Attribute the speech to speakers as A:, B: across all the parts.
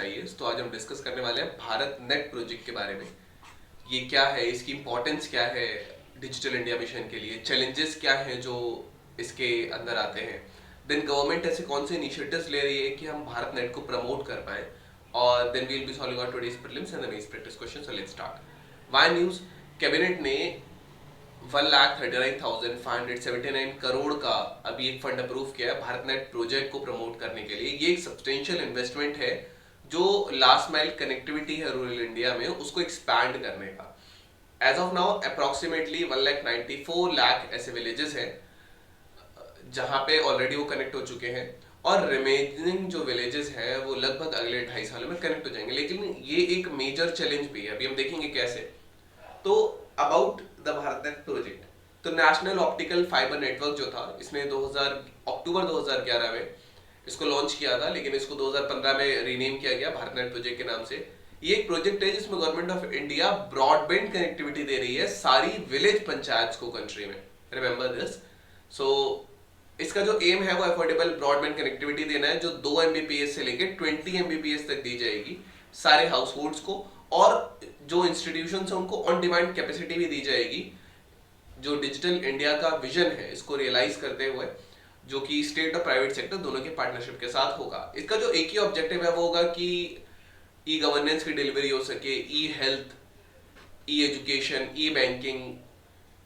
A: IAS। तो आज हम डिस्कस करने वाले हैं भारत नेट प्रोजेक्ट के बारे में। ये क्या है, इसकी इंपॉर्टेंस क्या है डिजिटल इंडिया मिशन के लिए, चैलेंजेस क्या हैं जो इसके अंदर आते हैं, देन गवर्नमेंट ऐसे कौन से इनिशिएटिव्स ले रही है कि हम भारत नेट को प्रमोट कर पाए, और then we will be solving our today's prelims and the mains practice question. So let's start. Why news, cabinet ने 1,39,579 करोड़ का अभी एक फंड अप्रूव किया है भारत नेट प्रोजेक्ट को प्रमोट करने के लिए। ये एक सब्सटेंशियल इन्वेस्टमेंट है जो लास्ट माइल कनेक्टिविटी है रूरल इंडिया में, उसको एक्सपैंड करने का। एज ऑफ नाउ अप्रोक्सीमेटली 1,94,00,000 ऐसे विलेजेस हैं जहां पे ऑलरेडी वो कनेक्ट हो चुके हैं, और रिमेनिंग जो विलेजेस हैं वो लगभग अगले 2.5 सालों में कनेक्ट हो जाएंगे। लेकिन ये एक मेजर चैलेंज भी है, अभी हम देखेंगे कैसे। तो about the Bharat net project, तो नेशनल ऑप्टिकल फाइबर नेटवर्क जो था, इसने अक्टूबर 2011 में इसको लॉन्च किया था, लेकिन इसको 2015 में रीनेम किया गया भारत नेट प्रोजेक्ट के नाम से। ये एक प्रोजेक्ट है जिसमें government of India broadband connectivity दे रही है सारी विलेज पंचायत को कंट्री में। Remember this. सो इसका जो एम है वो अफोर्डेबल ब्रॉडबैंड कनेक्टिविटी देना है, जो 2 Mbps से लेकर 20 Mbps तक दी जाएगी सारे हाउस होल्ड्स को, और जो इंस्टीट्यूशन है उनको ऑन डिमांड कैपेसिटी भी दी जाएगी, जो डिजिटल इंडिया का विजन है इसको रियलाइज करते हुए, जो कि स्टेट और प्राइवेट सेक्टर दोनों के पार्टनरशिप के साथ होगा। इसका जो एक ही ऑब्जेक्टिव है वो होगा कि ई गवर्नेंस की डिलीवरी हो सके, ई हेल्थ, ई एजुकेशन, ई बैंकिंग,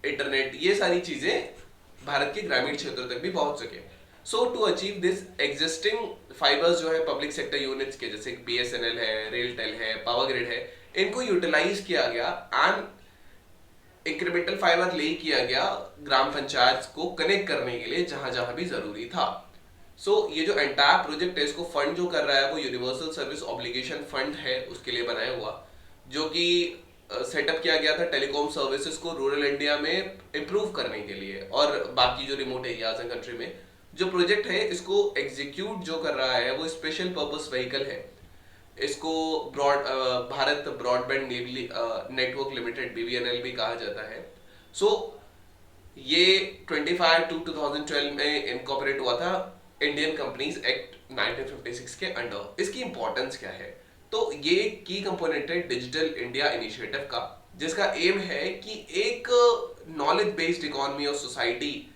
A: इंटरनेट, ये सारी चीजें भारत के ग्रामीण क्षेत्रों तक भी पहुंच सके। So to achieve this, existing fibres जो है पब्लिक सेक्टर यूनिट्स के, जैसे BSNL है, रेलटेल है, पावर ग्रिड है, इनको यूटिलाइज किया गया एंड इंक्रीमेंटल फाइबर ले किया गया ग्राम पंचायत को कनेक्ट करने के लिए जहां जहां भी जरूरी था। ये जो एंटायर प्रोजेक्ट है, इसको फंड जो कर रहा है वो यूनिवर्सल सर्विस ऑब्लिगेशन फंड है, उसके लिए बनाया हुआ, जो कि सेटअप किया गया था टेलीकॉम सर्विसेज को रूरल इंडिया में इम्प्रूव करने के लिए और बाकी जो रिमोट एरियाज हैं कंट्री में। जो प्रोजेक्ट है इसको एग्जीक्यूट जो कर रहा है वो स्पेशल पर्पस व्हीकल है, इसको Bharat broadband network limited BBNL भी कहा जाता है। ये 25/2/2012 में इनकॉर्पोरेट हुआ था इंडियन कंपनीज एक्ट 1956 के अंडर। इसकी इंपॉर्टेंस क्या है, तो ये की कंपोनेंट है डिजिटल इंडिया इनिशिएटिव का, जिसका एम है कि एक नॉलेज बेस्ड इकोनॉमी और सोसाइटी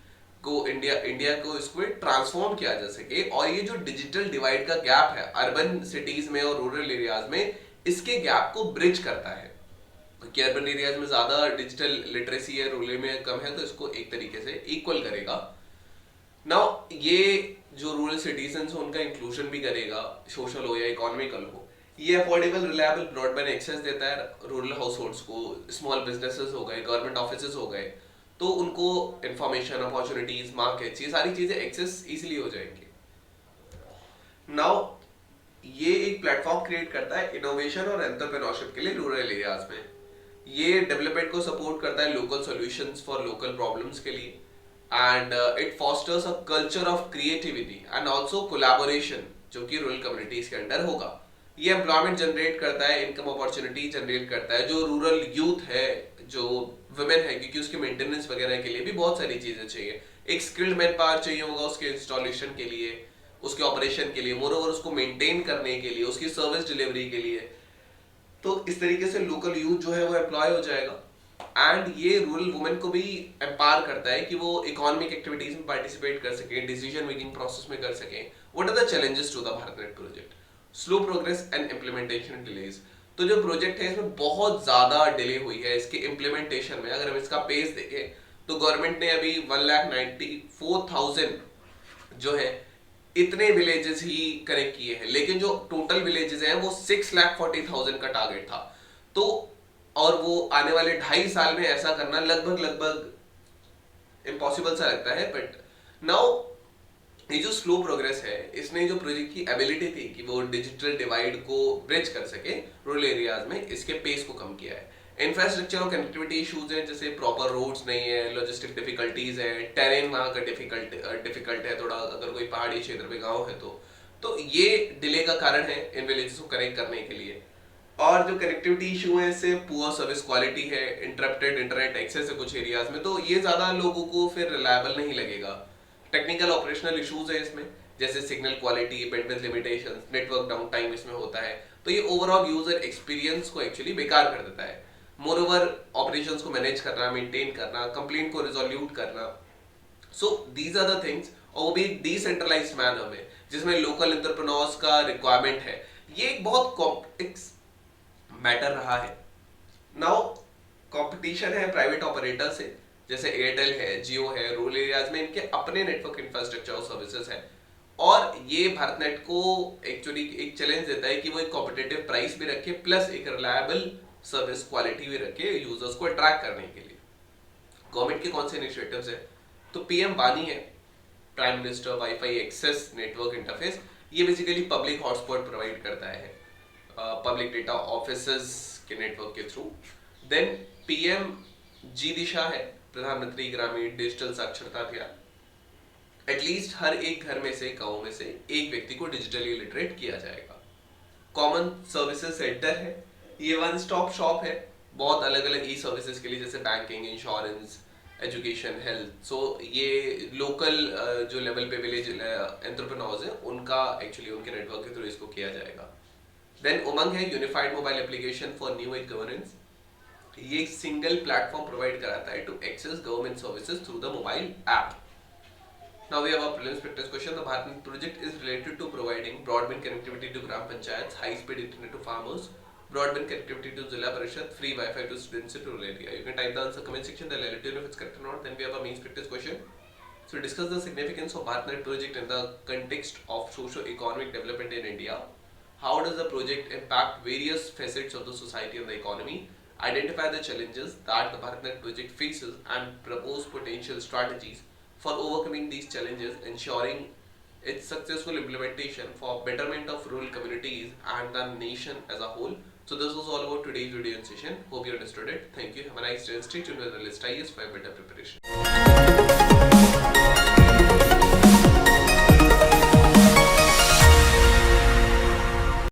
A: को इंडिया को इसको ट्रांसफॉर्म किया जा सके, और ये जो डिजिटल डिवाइड का गैप है अर्बन सिटीज में और रूरल एरियाज में, इसके गैप को ब्रिज करता है कि अर्बन एरियाज में ज्यादा डिजिटल लिटरेसी है, रूरल में कम है, तो इसको एक तरीके से इक्वल करेगा। नाउ ये जो रूरल सिटीजन है उनका इंक्लूजन भी करेगा, सोशल हो या इकोनॉमिकल हो। ये अफोर्डेबल रिलायबल ब्रॉडबैंड एक्सेस देता है रूरल हाउस होल्ड्स को, स्मॉल बिजनेसेस हो गए, गवर्नमेंट ऑफिसेज हो गए, तो उनको इंफॉर्मेशन, अपॉर्चुनिटीज, मार्केट्स, ये सारी चीजें एक्सेस इजीली हो जाएंगी। नाउ ये एक प्लेटफॉर्म क्रिएट करता है इनोवेशन और एंटरप्रेन्योरशिप के लिए रूरल एरियाज में। ये डेवलपमेंट को सपोर्ट करता है local solutions for local problems के लिए, and it fosters a culture of creativity and also collaboration, जो कि रूरल कम्युनिटीज के अंडर होगा। ये एम्प्लॉयमेंट जनरेट करता है, इनकम अपॉर्चुनिटी जनरेट करता है, जो रूरल यूथ है, जो वुमेन है, क्योंकि उसके मेंटेनेंस वगैरह के लिए भी बहुत सारी चीजें चाहिए। एक स्किल्ड मैन पावर चाहिए होगा उसके इंस्टॉलेशन के लिए, उसके ऑपरेशन के लिए, मोरओवर उसको मेंटेन करने के लिए, उसकी सर्विस डिलीवरी के लिए। तो इस तरीके से लोकल यूथ जो है वो एम्प्लॉय हो जाएगा, एंड ये रूरल वुमेन को भी एम्पावर करता है कि वो इकोनॉमिक एक्टिविटीज में पार्टिसिपेट कर सके, डिसीजन मेकिंग प्रोसेस में कर सके। What are the challenges to the Bharat net project? Slow progress and implementation delays. तो जो प्रोजेक्ट है इसमें बहुत ज्यादा डिले हुई है इसके इम्प्लीमेंटेशन में। अगर हम इसका पेस देखें तो गवर्नमेंट ने अभी 1,94,000 जो है इतने विलेजेस ही कनेक्ट किए हैं, लेकिन जो टोटल विलेजेस हैं वो 6,40,000 का टारगेट था। तो और वो आने वाले 2.5 साल में ऐसा करना लगभग इम्पॉसिबल सा लगता है। बट नाउ ये जो स्लो प्रोग्रेस है, इसने जो प्रोजेक्ट की एबिलिटी थी कि वो डिजिटल डिवाइड को ब्रिज कर सके रूरल एरियाज में, इसके पेस को कम किया है। इंफ्रास्ट्रक्चर और कनेक्टिविटी इश्यूज हैं, जैसे प्रॉपर रोड्स नहीं है, लॉजिस्टिक डिफिकल्टीज है, टेरेन वहाँ का डिफिकल्ट है थोड़ा, अगर कोई पहाड़ी क्षेत्र में गाँव है तो ये डिले का कारण है इन विलेजेस को कनेक्ट करने के लिए। और जो कनेक्टिविटी इशू है, इससे पुअर सर्विस क्वालिटी है, इंटरप्टेड इंटरनेट एक्सेस है कुछ एरियाज में, तो ये ज्यादा लोगों को फिर रिलायबल नहीं लगेगा। टेक्निकल ऑपरेशनल इश्यूज है इसमें, जैसे signal quality, bandwidth limitations, network down time इसमें होता है। तो ये ओवरऑल यूजर एक्सपीरियंस को एक्चुअली बेकार कर देता है। मोर ओवर ऑपरेशंस को मैनेज करना, मेंटेन करना, कंप्लेंट को रिजोल्यूट करना, so these are the things, और वो भी एक डिसेंट्रलाइज्ड मैनर में जिसमें लोकल एंटरप्रेन्योर्स का रिक्वायरमेंट है। ये एक बहुत कॉम्प्लेक्स मैटर रहा है। नाउ कंपटीशन है प्राइवेट ऑपरेटर से, जैसे एयरटेल है, जियो है, रूरल एरियाज में इनके अपने नेटवर्क इंफ्रास्ट्रक्चर और सर्विसेज है, और ये भारतनेट को एक्चुअली एक चैलेंज देता है कि वो एक कॉम्पिटिटिव प्राइस भी रखे प्लस एक रिलायबल सर्विस क्वालिटी भी रखे यूजर्स को अट्रैक्ट करने के लिए। गवर्नमेंट के कौन से इनिशिएटिव्स है? तो पीएम वानी है, prime minister WiFi access network interface. ये बेसिकली पब्लिक हॉटस्पॉट प्रोवाइड करता है पब्लिक डेटा ऑफिसेज के नेटवर्क के through. Then PM G Disha है, प्रधानमंत्री ग्रामीण डिजिटल साक्षरता अभियान। एटलीस्ट हर एक घर में से, गांव में से एक व्यक्ति को डिजिटली लिटरेट किया जाएगा। कॉमन सर्विसेज सेंटर है, ये वन स्टॉप शॉप है बहुत अलग अलग ई सर्विसेज के लिए, जैसे बैंकिंग, इंश्योरेंस, एजुकेशन, हेल्थ। सो ये लोकल जो लेवल पे विलेज एंटरप्रेन्योर्स है उनका एक्चुअली उनके नेटवर्क के थ्रू इसको किया जाएगा। देन उमंग है, unified mobile application for new age governance. ये एक सिंगल प्लेटफॉर्म प्रोवाइड कराता है to access government services through the mobile app. Now we have a prelims practice question. The BharatNet project is related to providing broadband connectivity to Gram Panchayats, high-speed internet to farmers, broadband connectivity to Zilla Parishad, free Wi-Fi to students in rural area. You can type the answer comment section. They'll let you know if it's correct or not. Then we have a mains practice question. So discuss the significance of BharatNet project in the context of socio-economic development in India. How does the project impact various facets of the society and the economy? Identify the challenges that the BharatNet project faces and propose potential strategies for overcoming these challenges, ensuring its successful implementation for betterment of rural communities and the nation as a whole. So this was all about today's video session. Hope you understood it. Thank you. Have a nice day and stay tuned with the list IS for better preparation.